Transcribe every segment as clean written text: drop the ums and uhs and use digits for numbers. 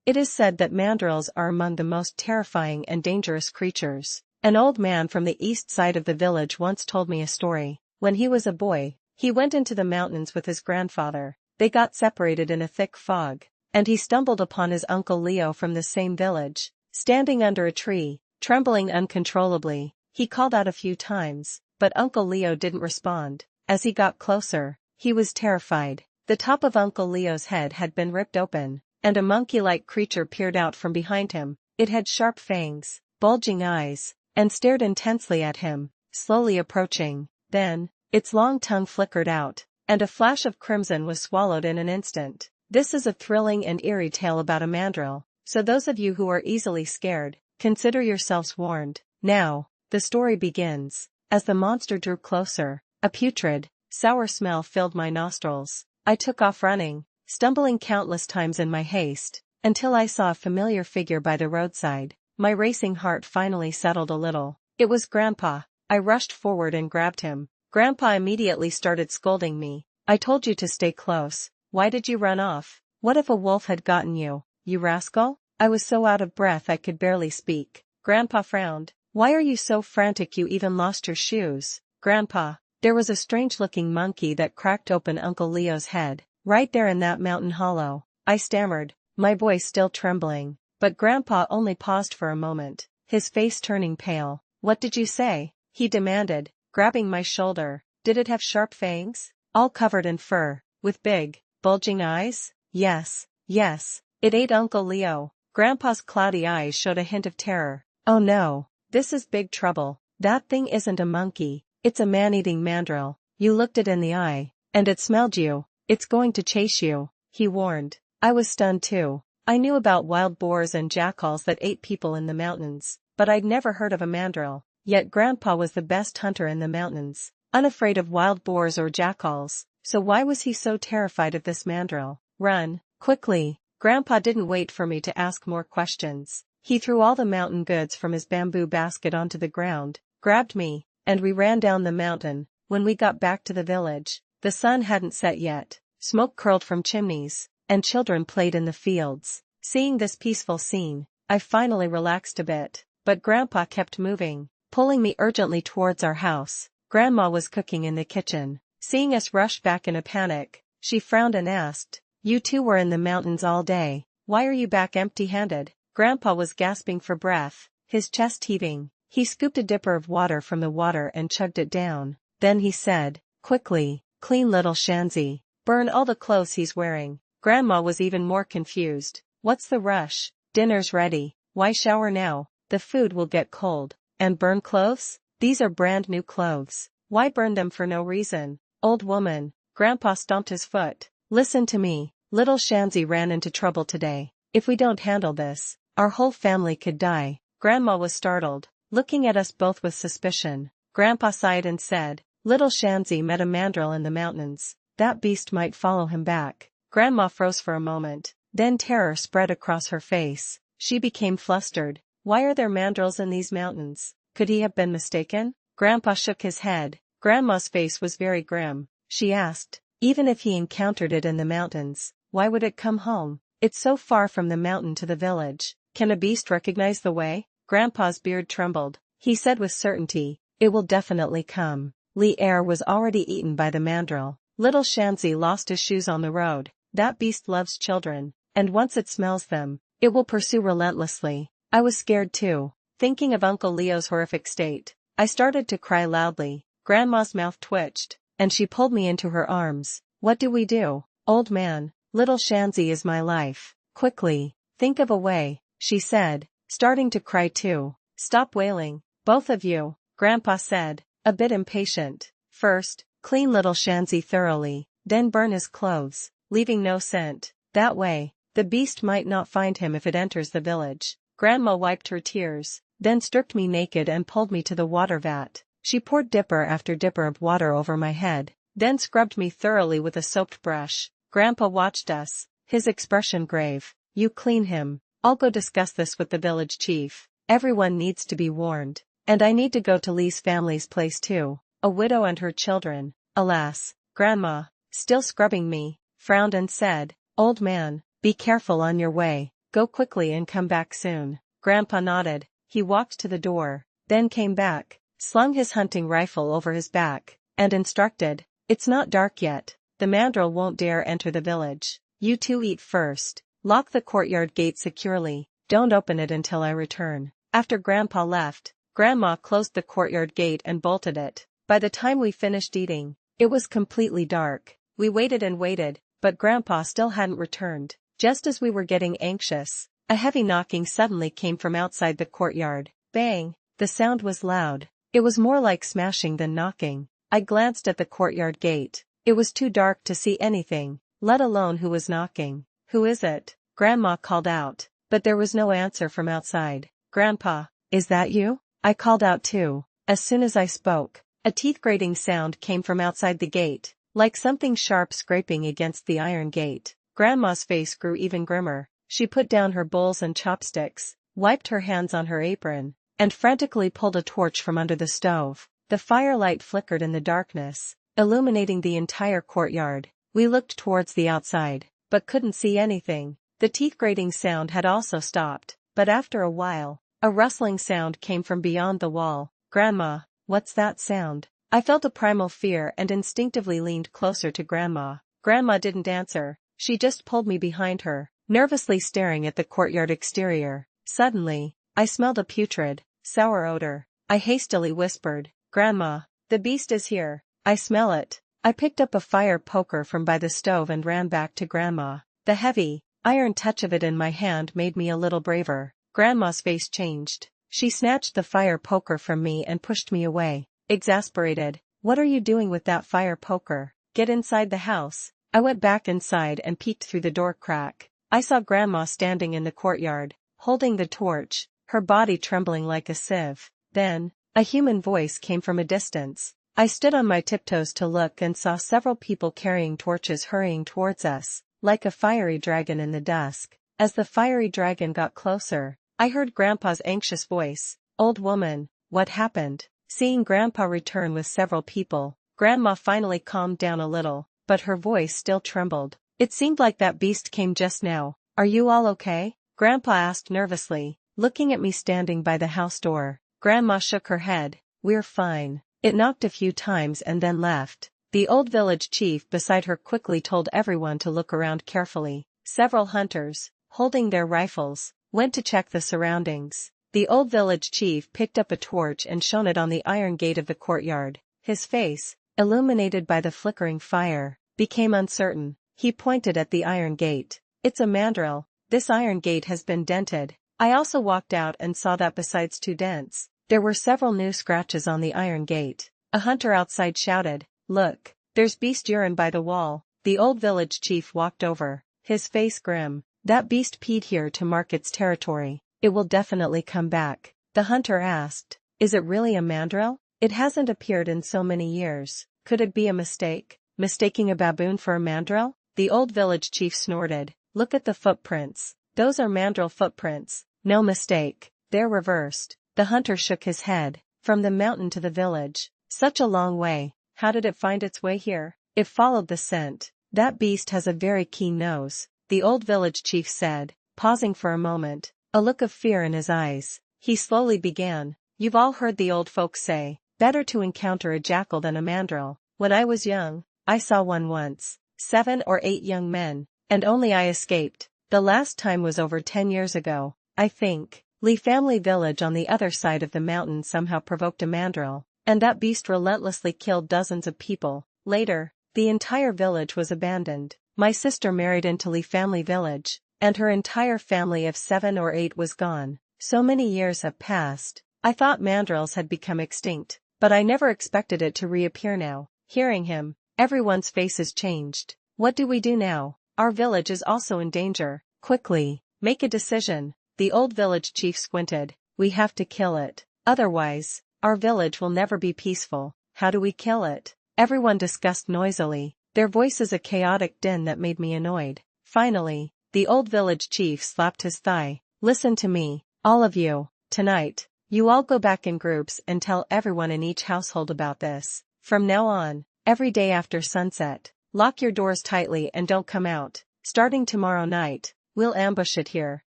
It is said that mandrills are among the most terrifying and dangerous creatures. An old man from the east side of the village once told me a story. When he was a boy, he went into the mountains with his grandfather. They got separated in a thick fog, and he stumbled upon his Uncle Leo from the same village, standing under a tree, trembling uncontrollably. He called out a few times, but Uncle Leo didn't respond. As he got closer, he was terrified. The top of Uncle Leo's head had been ripped open, and a monkey-like creature peered out from behind him. It had sharp fangs, bulging eyes, and stared intensely at him, slowly approaching. Then, its long tongue flickered out, and a flash of crimson was swallowed in an instant. This is a thrilling and eerie tale about a mandrill, so those of you who are easily scared, consider yourselves warned. Now, the story begins. As the monster drew closer, a putrid, sour smell filled my nostrils. I took off running, stumbling countless times in my haste, until I saw a familiar figure by the roadside. My racing heart finally settled a little. It was Grandpa. I rushed forward and grabbed him. Grandpa immediately started scolding me. "I told you to stay close. Why did you run off? What if a wolf had gotten you, you rascal?" I was so out of breath I could barely speak. Grandpa frowned. "Why are you so frantic? You even lost your shoes." "Grandpa, there was a strange-looking monkey that cracked open Uncle Leo's head, right there in that mountain hollow," I stammered, my voice still trembling. But Grandpa only paused for a moment, his face turning pale. "What did you say?" he demanded, grabbing my shoulder. "Did it have sharp fangs? All covered in fur, with big, bulging eyes?" "Yes, yes, it ate Uncle Leo." Grandpa's cloudy eyes showed a hint of terror. "Oh no, this is big trouble. That thing isn't a monkey, it's a man-eating mandrill. You looked it in the eye, and it smelled you. It's going to chase you," he warned. I was stunned too. I knew about wild boars and jackals that ate people in the mountains, but I'd never heard of a mandrill. Yet Grandpa was the best hunter in the mountains, unafraid of wild boars or jackals, so why was he so terrified of this mandrill? "Run, quickly." Grandpa didn't wait for me to ask more questions. He threw all the mountain goods from his bamboo basket onto the ground, grabbed me, and we ran down the mountain. When we got back to the village, the sun hadn't set yet. Smoke curled from chimneys, and children played in the fields. Seeing this peaceful scene, I finally relaxed a bit, but Grandpa kept moving, pulling me urgently towards our house. Grandma was cooking in the kitchen. Seeing us rush back in a panic, she frowned and asked, "You two were in the mountains all day. Why are you back empty-handed?" Grandpa was gasping for breath, his chest heaving. He scooped a dipper of water from the water and chugged it down. Then he said, quickly, "Clean little Shanzi. Burn all the clothes he's wearing." Grandma was even more confused. "What's the rush? Dinner's ready. Why shower now? The food will get cold. And burn clothes? These are brand new clothes. Why burn them for no reason?" "Old woman," Grandpa stomped his foot. "Listen to me. Little Shanzi ran into trouble today. If we don't handle this, our whole family could die." Grandma was startled, looking at us both with suspicion. Grandpa sighed and said, "Little Shanzi met a mandrill in the mountains. That beast might follow him back." Grandma froze for a moment, then terror spread across her face. She became flustered. "Why are there mandrills in these mountains? Could he have been mistaken?" Grandpa shook his head. Grandma's face was very grim. She asked, "Even if he encountered it in the mountains, why would it come home? It's so far from the mountain to the village. Can a beast recognize the way?" Grandpa's beard trembled. He said with certainty, "It will definitely come." Air was already eaten by the mandrill. Little Shanzi lost his shoes on the road. That beast loves children, and once it smells them, it will pursue relentlessly. I was scared too, thinking of Uncle Leo's horrific state. I started to cry loudly. Grandma's mouth twitched, and she pulled me into her arms. "What do we do, old man? Little Shanzi is my life. Quickly, think of a way," she said, starting to cry too. "Stop wailing, both of you," Grandpa said, a bit impatient. "First, clean little Shanzi thoroughly, then burn his clothes, leaving no scent. That way, the beast might not find him if it enters the village." Grandma wiped her tears, then stripped me naked and pulled me to the water vat. She poured dipper after dipper of water over my head, then scrubbed me thoroughly with a soaped brush. Grandpa watched us, his expression grave. "You clean him. I'll go discuss this with the village chief. Everyone needs to be warned. And I need to go to Lee's family's place too. A widow and her children." Alas, Grandma, still scrubbing me, frowned and said, "Old man, be careful on your way. Go quickly and come back soon. Grandpa nodded. He walked to the door, then came back, slung his hunting rifle over his back, and instructed, "It's not dark yet. The mandrill won't dare enter the village. You two eat first. Lock the courtyard gate securely. Don't open it until I return." After Grandpa left, Grandma closed the courtyard gate and bolted it. By the time we finished eating, it was completely dark. We waited and waited, but Grandpa still hadn't returned. Just as we were getting anxious, a heavy knocking suddenly came from outside the courtyard. Bang! The sound was loud. It was more like smashing than knocking. I glanced at the courtyard gate. It was too dark to see anything, let alone who was knocking. "Who is it?" Grandma called out, but there was no answer from outside. "Grandpa, is that you?" I called out too. As soon as I spoke, a teeth-grating sound came from outside the gate, like something sharp scraping against the iron gate. Grandma's face grew even grimmer. She put down her bowls and chopsticks, wiped her hands on her apron, and frantically pulled a torch from under the stove. The firelight flickered in the darkness, illuminating the entire courtyard. We looked towards the outside, but couldn't see anything. The teeth-grating sound had also stopped, but after a while, a rustling sound came from beyond the wall. "Grandma, what's that sound?" I felt a primal fear and instinctively leaned closer to Grandma. Grandma didn't answer. She just pulled me behind her, nervously staring at the courtyard exterior. Suddenly, I smelled a putrid, sour odor. I hastily whispered, "Grandma, the beast is here. I smell it." I picked up a fire poker from by the stove and ran back to Grandma. The heavy, iron touch of it in my hand made me a little braver. Grandma's face changed. She snatched the fire poker from me and pushed me away. Exasperated, "What are you doing with that fire poker? Get inside the house." I went back inside and peeked through the door crack. I saw Grandma standing in the courtyard, holding the torch, her body trembling like a sieve. Then, a human voice came from a distance. I stood on my tiptoes to look and saw several people carrying torches hurrying towards us, like a fiery dragon in the dusk. As the fiery dragon got closer, I heard Grandpa's anxious voice, "Old woman, what happened?" Seeing Grandpa return with several people, Grandma finally calmed down a little, but her voice still trembled. "It seemed like that beast came just now. Are you all okay?" Grandpa asked nervously, looking at me standing by the house door. Grandma shook her head. "We're fine. It knocked a few times and then left." The old village chief beside her quickly told everyone to look around carefully. Several hunters, holding their rifles, went to check the surroundings. The old village chief picked up a torch and shone it on the iron gate of the courtyard. His face, illuminated by the flickering fire, became uncertain. He pointed at the iron gate. "It's a mandrill. This iron gate has been dented." I also walked out and saw that besides 2 dents, there were several new scratches on the iron gate. A hunter outside shouted, "Look, there's beast urine by the wall." The old village chief walked over, his face grim. "That beast peed here to mark its territory. It will definitely come back." The hunter asked, "Is it really a mandrill? It hasn't appeared in so many years. Could it be a mistake? Mistaking a baboon for a mandrill?" The old village chief snorted, "Look at the footprints. Those are mandrill footprints. No mistake. They're reversed." The hunter shook his head. "From the mountain to the village. Such a long way. How did it find its way here?" "It followed the scent. That beast has a very keen nose," the old village chief said, pausing for a moment, a look of fear in his eyes. He slowly began, "You've all heard the old folks say, better to encounter a jackal than a mandrill. When I was young, I saw one once. 7 or 8 young men, and only I escaped. The last time was over 10 years ago, I think. Lee family village on the other side of the mountain somehow provoked a mandrill, and that beast relentlessly killed dozens of people. Later, the entire village was abandoned. My sister married into Lee family village, and her entire family of 7 or 8 was gone. So many years have passed. I thought mandrills had become extinct, but I never expected it to reappear now." Hearing him, everyone's faces changed. "What do we do now? Our village is also in danger. Quickly, make a decision." The old village chief squinted. "We have to kill it. Otherwise, our village will never be peaceful." "How do we kill it?" Everyone discussed noisily, their voices a chaotic din that made me annoyed. Finally, the old village chief slapped his thigh. "Listen to me, all of you. Tonight, you all go back in groups and tell everyone in each household about this. From now on, every day after sunset, lock your doors tightly and don't come out. Starting tomorrow night, we'll ambush it here.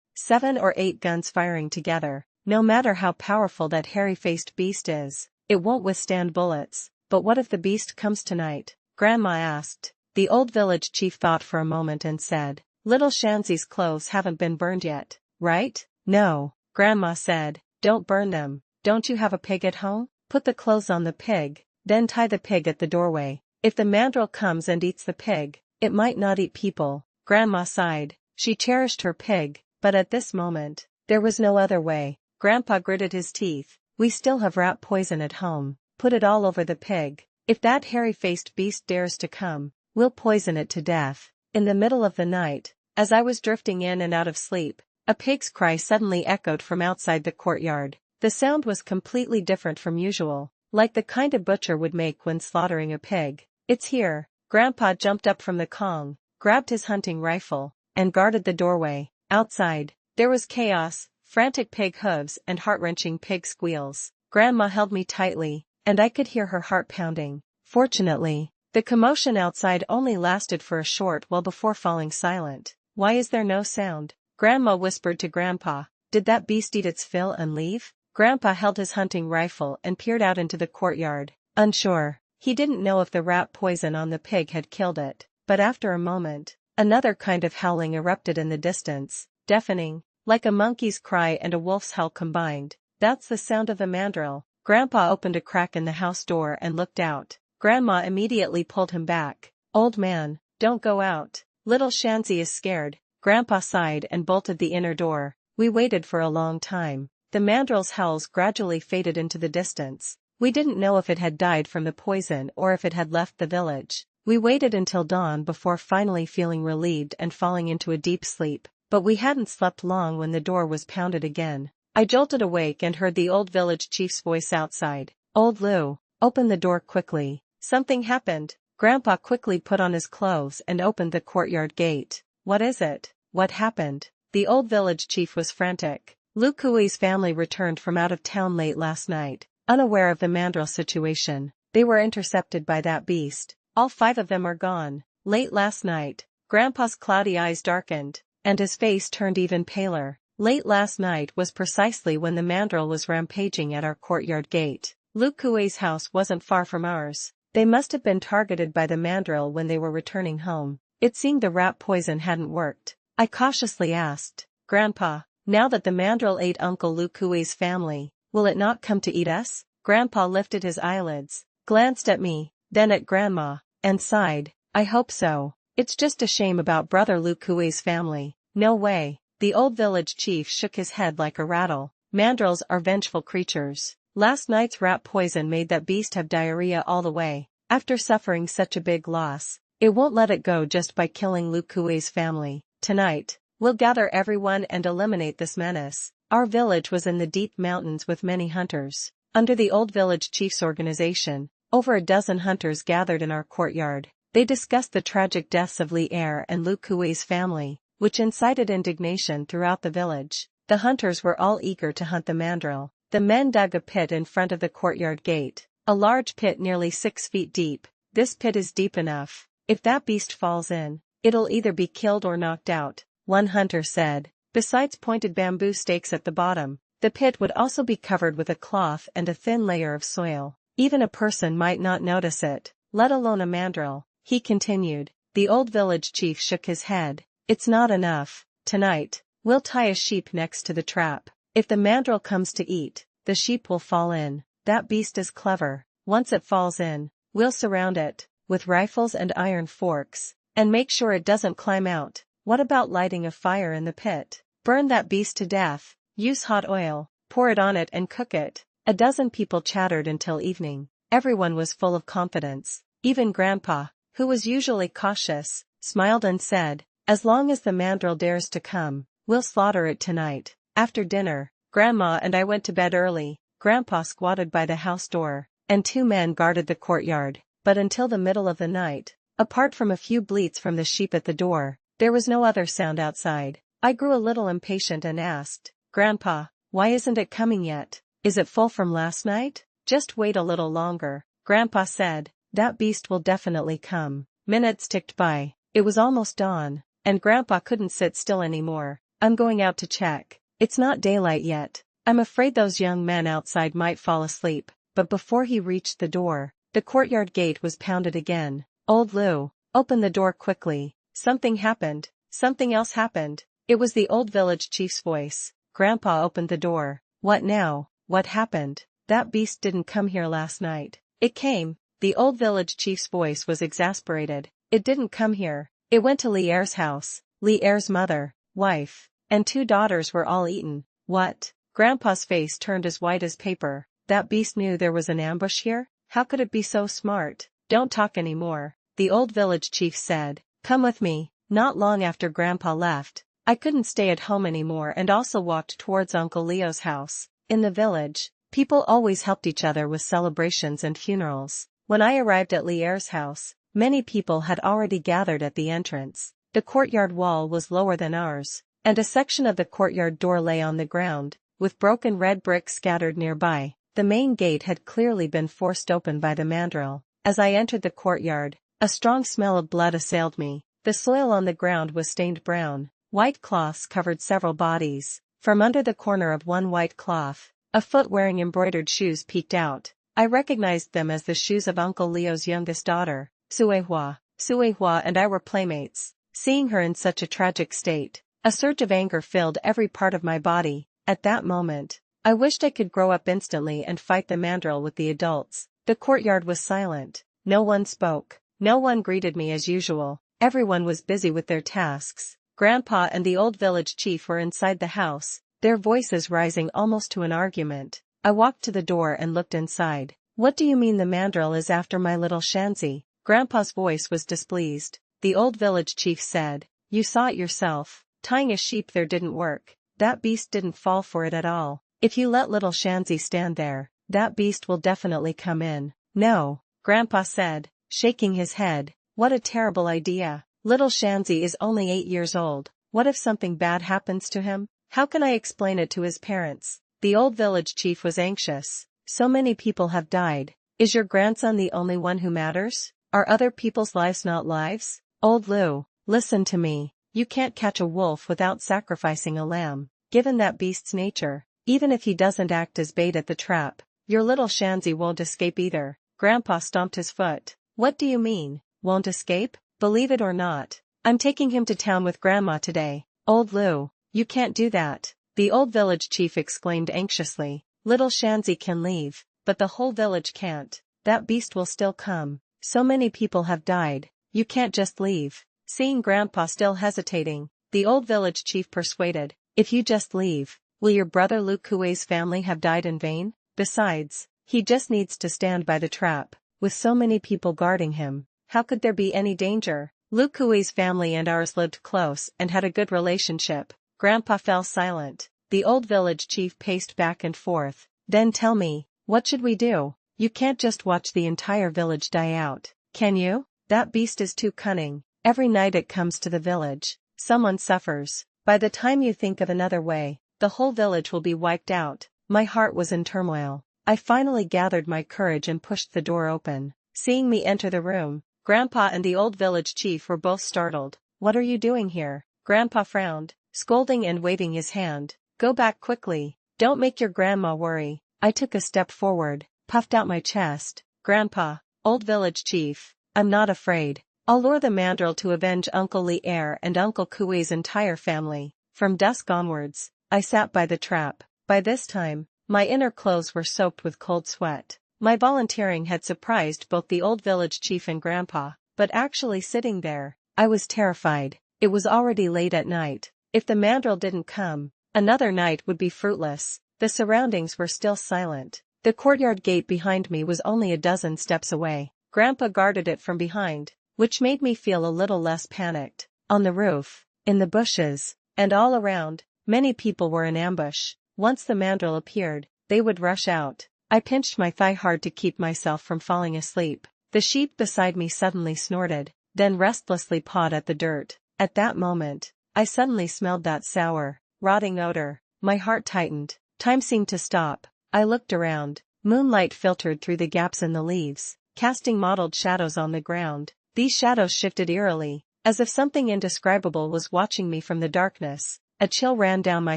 7 or 8 guns firing together. No matter how powerful that hairy-faced beast is, it won't withstand bullets. But what if the beast comes tonight? Grandma asked. The old village chief thought for a moment and said, Little Shanzi's clothes haven't been burned yet, right? No, Grandma said. Don't burn them. Don't you have a pig at home? Put the clothes on the pig, then tie the pig at the doorway. If the mandrill comes and eats the pig, it might not eat people. Grandma sighed. She cherished her pig, but at this moment, there was no other way. Grandpa gritted his teeth. We still have rat poison at home. Put it all over the pig. If that hairy-faced beast dares to come, we'll poison it to death. In the middle of the night, as I was drifting in and out of sleep, a pig's cry suddenly echoed from outside the courtyard. The sound was completely different from usual, like the kind a butcher would make when slaughtering a pig. It's here. Grandpa jumped up from the Kong, grabbed his hunting rifle, and guarded the doorway. Outside, there was chaos, frantic pig hooves and heart-wrenching pig squeals. Grandma held me tightly, and I could hear her heart pounding. Fortunately, the commotion outside only lasted for a short while before falling silent. Why is there no sound? Grandma whispered to Grandpa. Did that beast eat its fill and leave? Grandpa held his hunting rifle and peered out into the courtyard, unsure. He didn't know if the rat poison on the pig had killed it, but after a moment, another kind of howling erupted in the distance, deafening, like a monkey's cry and a wolf's howl combined. That's the sound of the mandrill. Grandpa opened a crack in the house door and looked out. Grandma immediately pulled him back. Old man, don't go out. Little Shanzi is scared. Grandpa sighed and bolted the inner door. We waited for a long time. The mandrill's howls gradually faded into the distance. We didn't know if it had died from the poison or if it had left the village. We waited until dawn before finally feeling relieved and falling into a deep sleep. But we hadn't slept long when the door was pounded again. I jolted awake and heard the old village chief's voice outside. Old Lou, open the door quickly. Something happened. Grandpa quickly put on his clothes and opened the courtyard gate. What is it? What happened? The old village chief was frantic. Lu Kui's family returned from out of town late last night, unaware of the mandrill situation. They were intercepted by that beast. All 5 of them are gone. Late last night, Grandpa's cloudy eyes darkened, and his face turned even paler. Late last night was precisely when the mandrill was rampaging at our courtyard gate. Lu Kui's house wasn't far from ours. They must have been targeted by the mandrill when they were returning home. It seemed the rat poison hadn't worked. I cautiously asked, Grandpa, now that the mandrill ate Uncle Lu Kui's family, will it not come to eat us? Grandpa lifted his eyelids, glanced at me, then at Grandma, and sighed. I hope so. It's just a shame about Brother Lu Kui's family. No way. The old village chief shook his head like a rattle. Mandrills are vengeful creatures. Last night's rat poison made that beast have diarrhea all the way. After suffering such a big loss, it won't let it go just by killing Lu Kui's family. Tonight, we'll gather everyone and eliminate this menace. Our village was in the deep mountains with many hunters. Under the old village chief's organization, over a dozen hunters gathered in our courtyard. They discussed the tragic deaths of Li Er and Lu Kui's family, which incited indignation throughout the village. The hunters were all eager to hunt the mandrill. The men dug a pit in front of the courtyard gate, a large pit nearly 6 feet deep. This pit is deep enough. If that beast falls in, it'll either be killed or knocked out, one hunter said. Besides pointed bamboo stakes at the bottom, the pit would also be covered with a cloth and a thin layer of soil. Even a person might not notice it, let alone a mandrill, he continued. The old village chief shook his head. It's not enough. Tonight, we'll tie a sheep next to the trap. If the mandrill comes to eat, the sheep will fall in. That beast is clever. Once it falls in, we'll surround it with rifles and iron forks, and make sure it doesn't climb out. What about lighting a fire in the pit? Burn that beast to death. Use hot oil, pour it on it and cook it. A dozen people chattered until evening. Everyone was full of confidence. Even Grandpa, who was usually cautious, smiled and said, as long as the mandrill dares to come, we'll slaughter it tonight. After dinner, Grandma and I went to bed early. Grandpa squatted by the house door, and 2 men guarded the courtyard. But until the middle of the night, apart from a few bleats from the sheep at the door, there was no other sound outside. I grew a little impatient and asked, Grandpa, why isn't it coming yet? Is it full from last night? Just wait a little longer. Grandpa said, that beast will definitely come. Minutes ticked by. It was almost dawn, and Grandpa couldn't sit still anymore. I'm going out to check. It's not daylight yet. I'm afraid those young men outside might fall asleep, but before he reached the door, the courtyard gate was pounded again. Old Lou, open the door quickly. Something happened. Something else happened. It was the old village chief's voice. Grandpa opened the door. What now? What happened? That beast didn't come here last night. It came. The old village chief's voice was exasperated. It didn't come here. It went to Lierre's house. Lierre's mother, wife, and 2 daughters were all eaten. What? Grandpa's face turned as white as paper. That beast knew there was an ambush here? How could it be so smart? Don't talk anymore, the old village chief said. Come with me. Not long after Grandpa left, I couldn't stay at home anymore and also walked towards Uncle Leo's house. In the village, people always helped each other with celebrations and funerals. When I arrived at Lierre's house, many people had already gathered at the entrance. The courtyard wall was lower than ours, and a section of the courtyard door lay on the ground, with broken red bricks scattered nearby. The main gate had clearly been forced open by the mandrill. As I entered the courtyard, a strong smell of blood assailed me. The soil on the ground was stained brown. White cloths covered several bodies. From under the corner of one white cloth, a foot wearing embroidered shoes peeked out. I recognized them as the shoes of Uncle Leo's youngest daughter, Suehua. Suehua and I were playmates. Seeing her in such a tragic state, a surge of anger filled every part of my body. At that moment, I wished I could grow up instantly and fight the mandrill with the adults. The courtyard was silent. No one spoke. No one greeted me as usual. Everyone was busy with their tasks. Grandpa and the old village chief were inside the house, their voices rising almost to an argument. I walked to the door and looked inside. What do you mean the mandrill is after my little Shanzi? Grandpa's voice was displeased. The old village chief said, you saw it yourself. Tying a sheep there didn't work. That beast didn't fall for it at all. If you let little Shanzi stand there, that beast will definitely come in. No, Grandpa said, shaking his head. What a terrible idea. Little Shanzi is only 8 years old. What if something bad happens to him? How can I explain it to his parents? The old village chief was anxious. So many people have died. Is your grandson the only one who matters? Are other people's lives not lives? Old Lou, listen to me. You can't catch a wolf without sacrificing a lamb. Given that beast's nature, even if he doesn't act as bait at the trap, your little Shanzi won't escape either. Grandpa stomped his foot. What do you mean, won't escape? Believe it or not, I'm taking him to town with Grandma today. Old Lou, you can't do that, the old village chief exclaimed anxiously. Little Shanzi can leave, but the whole village can't. That beast will still come. So many people have died. You can't just leave. Seeing Grandpa still hesitating, the old village chief persuaded, if you just leave, will your brother Lu Kuei's family have died in vain? Besides, he just needs to stand by the trap. With so many people guarding him, how could there be any danger? Lu Kuei's family and ours lived close and had a good relationship. Grandpa fell silent. The old village chief paced back and forth. Then tell me, what should we do? You can't just watch the entire village die out, can you? That beast is too cunning. Every night it comes to the village, someone suffers. By the time you think of another way, the whole village will be wiped out. My heart was in turmoil. I finally gathered my courage and pushed the door open. Seeing me enter the room, Grandpa and the old village chief were both startled. What are you doing here? Grandpa frowned, scolding and waving his hand. Go back quickly. Don't make your grandma worry. I took a step forward, puffed out my chest. Grandpa, old village chief, I'm not afraid. I'll lure the mandrill to avenge Uncle Lierre and Uncle Kuei's entire family. From dusk onwards, I sat by the trap. By this time, my inner clothes were soaked with cold sweat. My volunteering had surprised both the old village chief and Grandpa, but actually sitting there, I was terrified. It was already late at night. If the mandrill didn't come, another night would be fruitless. The surroundings were still silent. The courtyard gate behind me was only a dozen steps away. Grandpa guarded it from behind, which made me feel a little less panicked. On the roof, in the bushes, and all around, many people were in ambush. Once the mandrill appeared, they would rush out. I pinched my thigh hard to keep myself from falling asleep. The sheep beside me suddenly snorted, then restlessly pawed at the dirt. At that moment, I suddenly smelled that sour, rotting odor. My heart tightened. Time seemed to stop. I looked around. Moonlight filtered through the gaps in the leaves, casting mottled shadows on the ground. These shadows shifted eerily, as if something indescribable was watching me from the darkness. a chill ran down my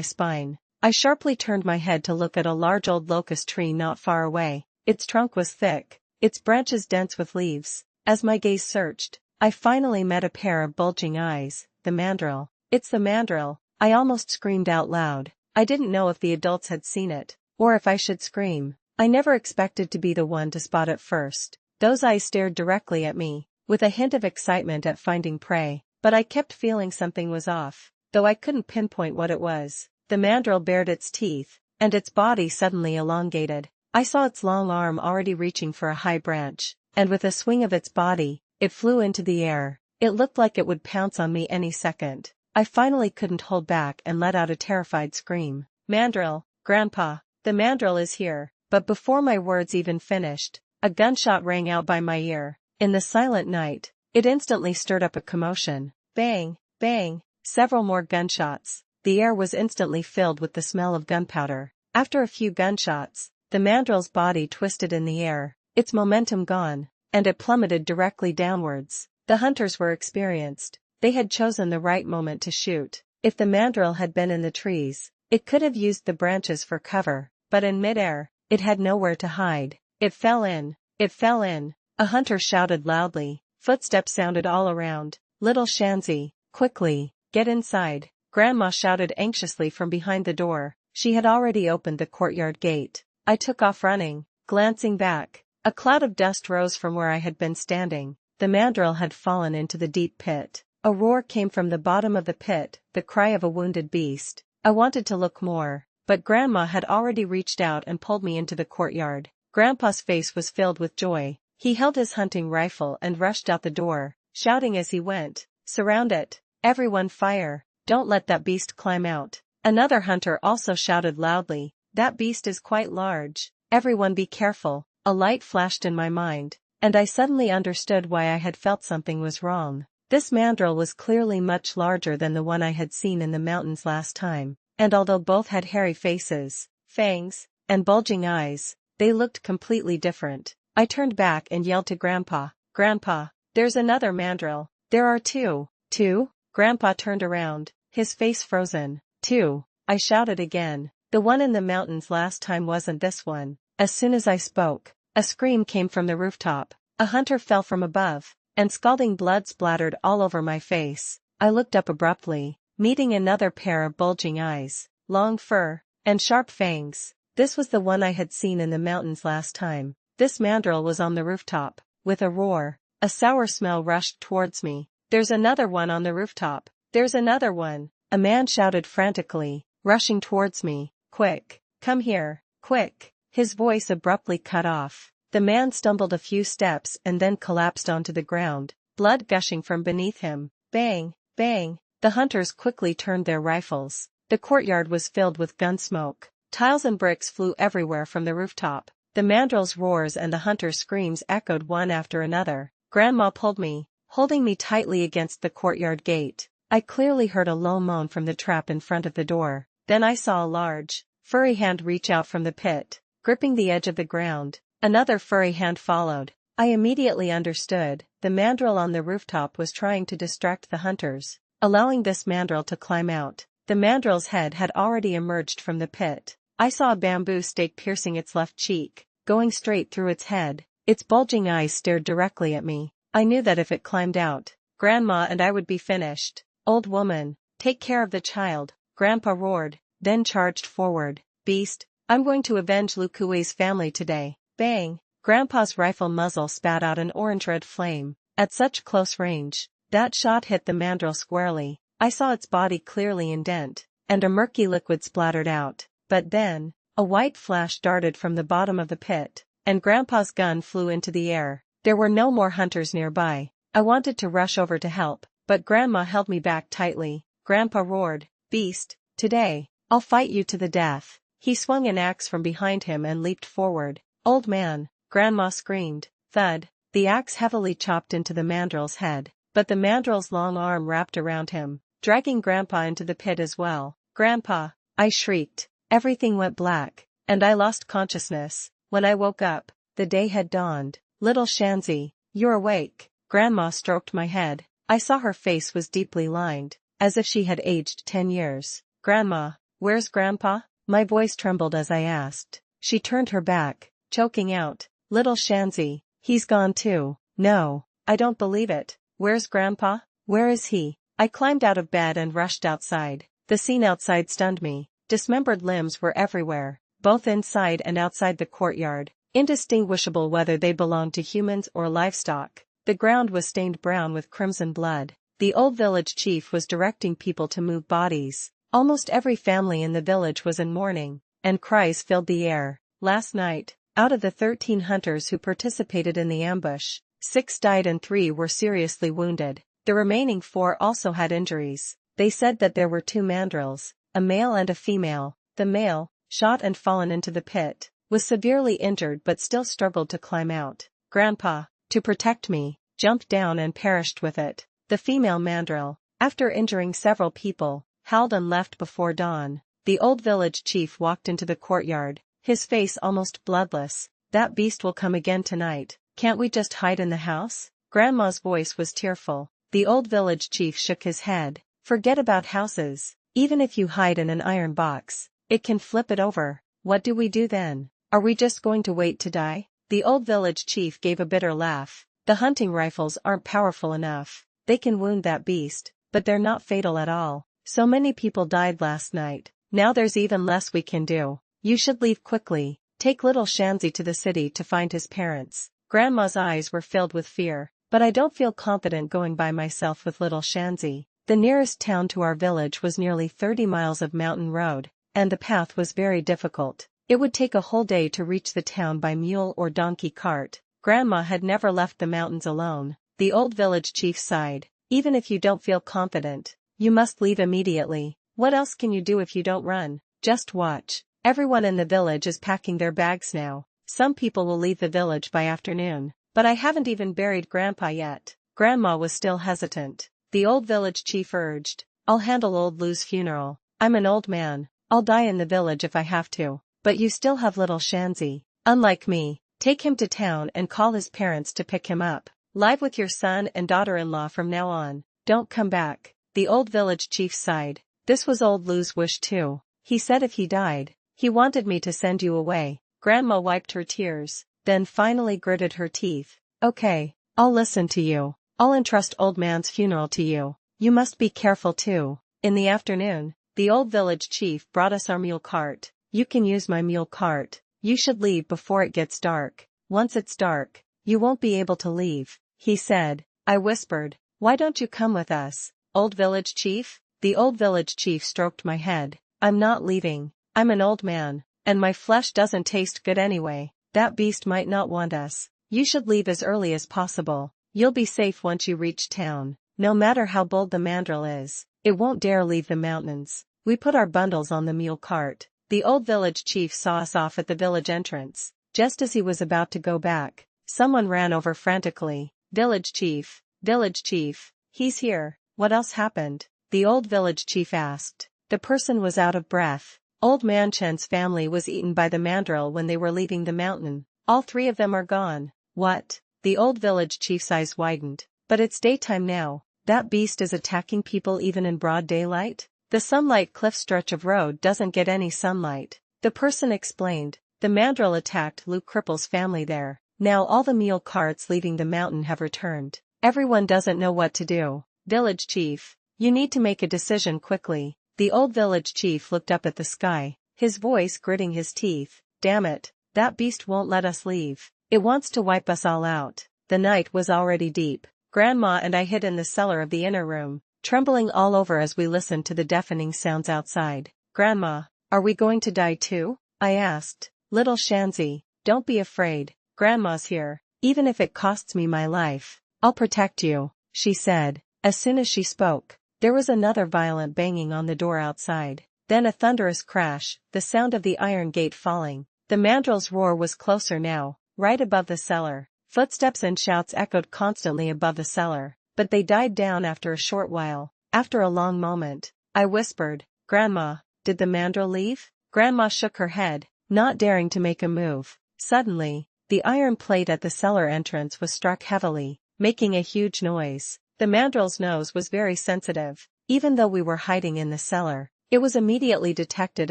spine. I sharply turned my head to look at a large old locust tree not far away. Its trunk was thick, its branches dense with leaves. As my gaze searched, I finally met a pair of bulging eyes. The mandrill. It's the mandrill. I almost screamed out loud. I didn't know if the adults had seen it, or if I should scream. I never expected to be the one to spot it first. Those eyes stared directly at me, with a hint of excitement at finding prey, but I kept feeling something was off, though I couldn't pinpoint what it was. The mandrill bared its teeth, and its body suddenly elongated. I saw its long arm already reaching for a high branch, and with a swing of its body, it flew into the air. It looked like it would pounce on me any second. I finally couldn't hold back and let out a terrified scream. Mandrill, Grandpa, the mandrill is here. But before my words even finished, a gunshot rang out by my ear. In the silent night, it instantly stirred up a commotion. Bang, bang, several more gunshots. The air was instantly filled with the smell of gunpowder. After a few gunshots, the mandrill's body twisted in the air, its momentum gone, and it plummeted directly downwards. The hunters were experienced. They had chosen the right moment to shoot. If the mandrill had been in the trees, it could have used the branches for cover, but in midair, it had nowhere to hide. It fell in. It fell in. A hunter shouted loudly. Footsteps sounded all around. Little Shanzi, quickly, get inside. Grandma shouted anxiously from behind the door. She had already opened the courtyard gate. I took off running, glancing back. A cloud of dust rose from where I had been standing. The mandrill had fallen into the deep pit. A roar came from the bottom of the pit, the cry of a wounded beast. I wanted to look more, but Grandma had already reached out and pulled me into the courtyard. Grandpa's face was filled with joy. He held his hunting rifle and rushed out the door, shouting as he went, "Surround it! Everyone fire! Don't let that beast climb out!" Another hunter also shouted loudly, "That beast is quite large. Everyone be careful." A light flashed in my mind, and I suddenly understood why I had felt something was wrong. This mandrill was clearly much larger than the one I had seen in the mountains last time, and although both had hairy faces, fangs, and bulging eyes, they looked completely different. I turned back and yelled to Grandpa, "Grandpa, there's another mandrill." "There are two." "Two?" Grandpa turned around, his face frozen. "Two," I shouted again. "The one in the mountains last time wasn't this one." As soon as I spoke, a scream came from the rooftop. A hunter fell from above, and scalding blood splattered all over my face. I looked up abruptly, meeting another pair of bulging eyes, long fur, and sharp fangs. This was the one I had seen in the mountains last time. This mandrill was on the rooftop. With a roar, a sour smell rushed towards me. "There's another one on the rooftop! There's another one!" A man shouted frantically, rushing towards me. "Quick! Come here! Quick!" His voice abruptly cut off. The man stumbled a few steps and then collapsed onto the ground, blood gushing from beneath him. Bang, bang. The hunters quickly turned their rifles. The courtyard was filled with gun smoke. Tiles and bricks flew everywhere from the rooftop. The mandrill's roars and the hunters' screams echoed one after another. Grandma pulled me, holding me tightly against the courtyard gate. I clearly heard a low moan from the trap in front of the door. Then I saw a large, furry hand reach out from the pit, gripping the edge of the ground. Another furry hand followed. I immediately understood. The mandrill on the rooftop was trying to distract the hunters, allowing this mandrill to climb out. The mandrill's head had already emerged from the pit. I saw a bamboo stake piercing its left cheek, going straight through its head. Its bulging eyes stared directly at me. I knew that if it climbed out, Grandma and I would be finished. "Old woman, take care of the child," Grandpa roared, then charged forward. "Beast, I'm going to avenge Lukuwe's family today." Bang! Grandpa's rifle muzzle spat out an orange-red flame. At such close range, that shot hit the mandrill squarely. I saw its body clearly indent, and a murky liquid splattered out. But then, a white flash darted from the bottom of the pit, and Grandpa's gun flew into the air. There were no more hunters nearby. I wanted to rush over to help, but Grandma held me back tightly. Grandpa roared, "Beast, today, I'll fight you to the death." He swung an axe from behind him and leaped forward. "Old man," Grandma screamed. Thud, the axe heavily chopped into the mandrill's head, but the mandrill's long arm wrapped around him, dragging Grandpa into the pit as well. "Grandpa," I shrieked. Everything went black, and I lost consciousness. When I woke up, the day had dawned. "Little Shanzi, you're awake." Grandma stroked my head. I saw her face was deeply lined, as if she had aged 10 years. Grandma, where's Grandpa? My voice trembled as I asked. She turned her back, choking out, "Little Shanzi, he's gone too." "No, I don't believe it. Where's Grandpa? Where is he?" I climbed out of bed and rushed outside. The scene outside stunned me. Dismembered limbs were everywhere, both inside and outside the courtyard, indistinguishable whether they belonged to humans or livestock. The ground was stained brown with crimson blood. The old village chief was directing people to move bodies. Almost every family in the village was in mourning, and cries filled the air. Last night, out of the 13 hunters who participated in the ambush, 6 died and 3 were seriously wounded. The remaining 4 also had injuries. They said that there were 2 mandrills, a male and a female. The male, shot and fallen into the pit, was severely injured but still struggled to climb out. Grandpa, to protect me, jumped down and perished with it. The female mandrill, after injuring several people, howled and left before dawn. The old village chief walked into the courtyard, his face almost bloodless. "That beast will come again tonight. Can't we just hide in the house?" Grandma's voice was tearful. The old village chief shook his head. "Forget about houses. Even if you hide in an iron box, it can flip it over. What do we do then? Are we just going to wait to die?" The old village chief gave a bitter laugh. "The hunting rifles aren't powerful enough. They can wound that beast, but they're not fatal at all. So many people died last night. Now there's even less we can do. You should leave quickly. Take little Shanzi to the city to find his parents." Grandma's eyes were filled with fear. "But I don't feel confident going by myself with little Shanzi." The nearest town to our village was nearly 30 miles of mountain road, and the path was very difficult. It would take a whole day to reach the town by mule or donkey cart. Grandma had never left the mountains alone. The old village chief sighed. "Even if you don't feel confident, you must leave immediately. What else can you do if you don't run? Just watch. Everyone in the village is packing their bags now. Some people will leave the village by afternoon. But I haven't even buried Grandpa yet." Grandma was still hesitant. The old village chief urged, "I'll handle old Lou's funeral. I'm an old man. I'll die in the village if I have to. But you still have little Shanzi. Unlike me, take him to town and call his parents to pick him up. Live with your son and daughter-in-law from now on. Don't come back." The old village chief sighed. "This was old Lou's wish too. He said if he died, he wanted me to send you away." Grandma wiped her tears, then finally gritted her teeth. "Okay, I'll listen to you. I'll entrust old man's funeral to you. You must be careful too." In the afternoon, the old village chief brought us our mule cart. "You can use my mule cart. You should leave before it gets dark. Once it's dark, you won't be able to leave," he said. I whispered, "Why don't you come with us, old village chief?" The old village chief stroked my head. "I'm not leaving. I'm an old man, and my flesh doesn't taste good anyway. That beast might not want us. You should leave as early as possible. You'll be safe once you reach town. No matter how bold the mandrill is, it won't dare leave the mountains." We put our bundles on the mule cart. The old village chief saw us off at the village entrance. Just as he was about to go back, someone ran over frantically. Village chief, he's here." "What else happened?" the old village chief asked. The person was out of breath. "Old Man Chen's family was eaten by the mandrill when they were leaving the mountain. All 3 of them are gone." "What?" The old village chief's eyes widened. "But it's daytime now. That beast is attacking people even in broad daylight?" "The Sunlight Cliff stretch of road doesn't get any sunlight," the person explained. "The mandrill attacked Lou Cripple's family there. Now all the mule carts leaving the mountain have returned. Everyone doesn't know what to do." "Village chief, you need to make a decision quickly." The old village chief looked up at the sky, his voice gritting his teeth. "Damn it, that beast won't let us leave. It wants to wipe us all out." The night was already deep. Grandma and I hid in the cellar of the inner room, trembling all over as we listened to the deafening sounds outside. "Grandma, are we going to die too?" I asked. "Little Shanzi, don't be afraid. Grandma's here. Even if it costs me my life, I'll protect you," she said. As soon as she spoke, there was another violent banging on the door outside. Then a thunderous crash, the sound of the iron gate falling. The mandrill's roar was closer now, right above the cellar. Footsteps and shouts echoed constantly above the cellar, but they died down after a short while. After a long moment, I whispered, "Grandma, did the mandrill leave?" Grandma shook her head, not daring to make a move. Suddenly, the iron plate at the cellar entrance was struck heavily, making a huge noise. The mandrill's nose was very sensitive. Even though we were hiding in the cellar, It was immediately detected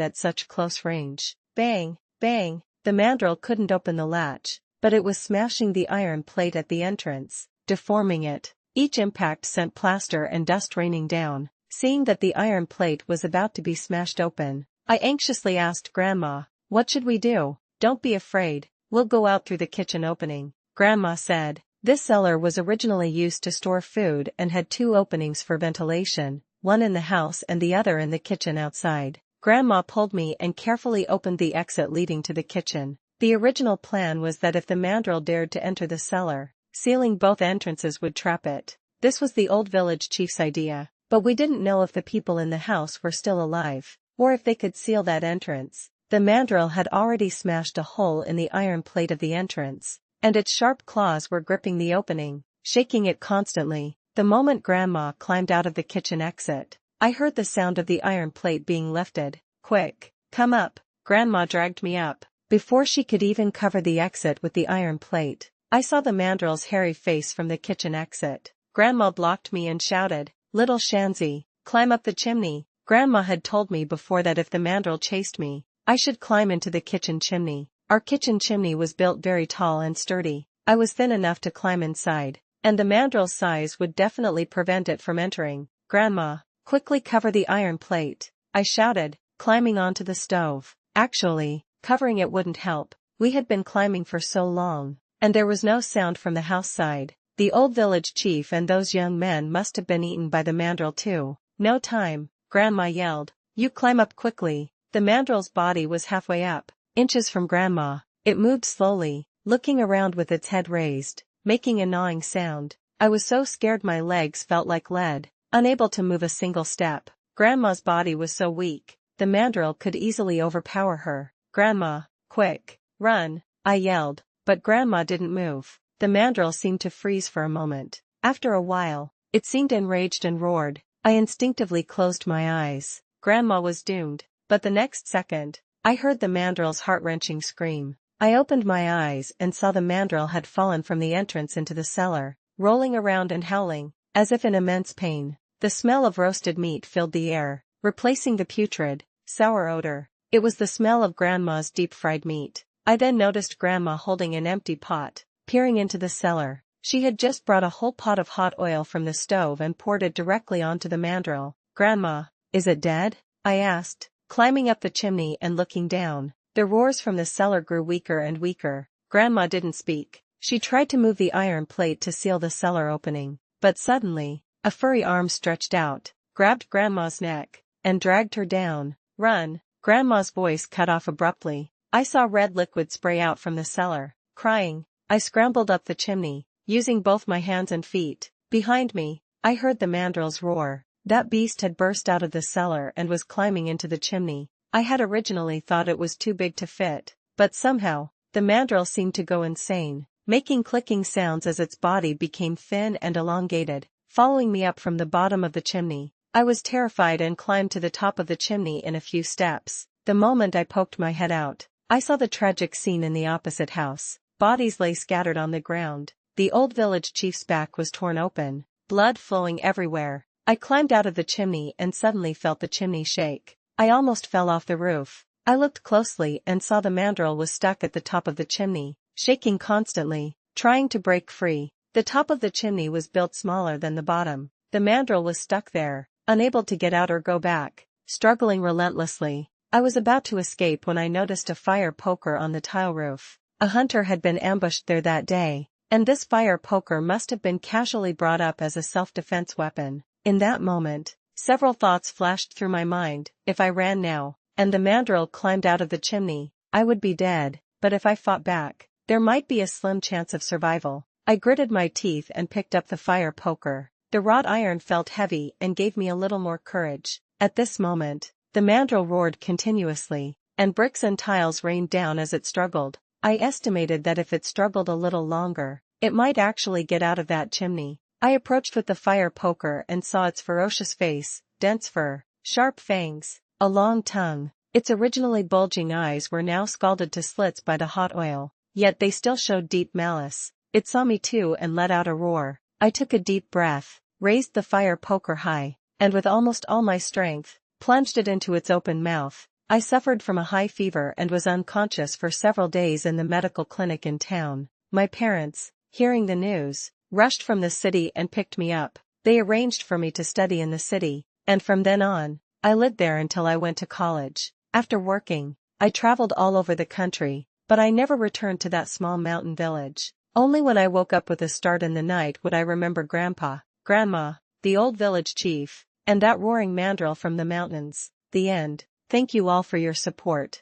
at such close range. Bang, bang, the mandrel couldn't open the latch, but it was smashing the iron plate at the entrance, deforming it. Each impact sent plaster and dust raining down. Seeing that the iron plate was about to be smashed open, I anxiously asked Grandma, "What should we do?" "Don't be afraid, we'll go out through the kitchen opening," Grandma said. This cellar was originally used to store food and had two openings for ventilation, one in the house and the other in the kitchen outside. Grandma pulled me and carefully opened the exit leading to the kitchen. The original plan was that if the mandrel dared to enter the cellar, sealing both entrances would trap it. This was the old village chief's idea, but we didn't know if the people in the house were still alive, or if they could seal that entrance. The mandrel had already smashed a hole in the iron plate of the entrance, and its sharp claws were gripping the opening, shaking it constantly. The moment Grandma climbed out of the kitchen exit, I heard the sound of the iron plate being lifted. "Quick, come up." Grandma dragged me up. Before she could even cover the exit with the iron plate, I saw the mandrel's hairy face from the kitchen exit. Grandma blocked me and shouted, "Little Shanzi, climb up the chimney." Grandma had told me before that if the mandrel chased me, I should climb into the kitchen chimney. Our kitchen chimney was built very tall and sturdy. I was thin enough to climb inside, and the mandrel's size would definitely prevent it from entering. "Grandma, quickly cover the iron plate," I shouted, climbing onto the stove. Actually, covering it wouldn't help. We had been climbing for so long, and there was no sound from the house side. The old village chief and those young men must have been eaten by the mandrel too. "No time," Grandma yelled. "You climb up quickly." The mandrel's body was halfway up, inches from Grandma. It moved slowly, looking around with its head raised, making a gnawing sound. I was so scared my legs felt like lead, unable to move a single step. Grandma's body was so weak, the mandrel could easily overpower her. "Grandma, quick, run," I yelled, but Grandma didn't move. The mandrel seemed to freeze for a moment. After a while, it seemed enraged and roared. I instinctively closed my eyes. Grandma was doomed, but the next second, I heard the mandrel's heart-wrenching scream. I opened my eyes and saw the mandrel had fallen from the entrance into the cellar, rolling around and howling, as if in immense pain. The smell of roasted meat filled the air, replacing the putrid, sour odor. It was the smell of Grandma's deep-fried meat. I then noticed Grandma holding an empty pot, peering into the cellar. She had just brought a whole pot of hot oil from the stove and poured it directly onto the mandrel. "Grandma, is it dead?" I asked, climbing up the chimney and looking down. The roars from the cellar grew weaker and weaker. Grandma didn't speak. She tried to move the iron plate to seal the cellar opening, but suddenly, a furry arm stretched out, grabbed Grandma's neck, and dragged her down. "Run!" Grandma's voice cut off abruptly. I saw red liquid spray out from the cellar. Crying, I scrambled up the chimney, using both my hands and feet. Behind me, I heard the mandrel's roar. That beast had burst out of the cellar and was climbing into the chimney. I had originally thought it was too big to fit, but somehow, the mandrel seemed to go insane, making clicking sounds as its body became thin and elongated, following me up from the bottom of the chimney. I was terrified and climbed to the top of the chimney in a few steps. The moment I poked my head out, I saw the tragic scene in the opposite house. Bodies lay scattered on the ground. The old village chief's back was torn open, blood flowing everywhere. I climbed out of the chimney and suddenly felt the chimney shake. I almost fell off the roof. I looked closely and saw the mandrel was stuck at the top of the chimney, shaking constantly, trying to break free. The top of the chimney was built smaller than the bottom. The mandrel was stuck there, unable to get out or go back, struggling relentlessly. I was about to escape when I noticed a fire poker on the tile roof. A hunter had been ambushed there that day, and this fire poker must have been casually brought up as a self-defense weapon. In that moment, several thoughts flashed through my mind. If I ran now, and the mandrel climbed out of the chimney, I would be dead, but if I fought back, there might be a slim chance of survival. I gritted my teeth and picked up the fire poker. The wrought iron felt heavy and gave me a little more courage. At this moment, the mandrel roared continuously, and bricks and tiles rained down as it struggled. I estimated that if it struggled a little longer, it might actually get out of that chimney. I approached with the fire poker and saw its ferocious face, dense fur, sharp fangs, a long tongue. Its originally bulging eyes were now scalded to slits by the hot oil, yet they still showed deep malice. It saw me too and let out a roar. I took a deep breath, raised the fire poker high, and with almost all my strength, plunged it into its open mouth. I suffered from a high fever and was unconscious for several days in the medical clinic in town. My parents, hearing the news, rushed from the city and picked me up. They arranged for me to study in the city, and from then on, I lived there until I went to college. After working, I traveled all over the country, but I never returned to that small mountain village. Only when I woke up with a start in the night would I remember Grandpa, Grandma, the old village chief, and that roaring mandrill from the mountains. The end. Thank you all for your support.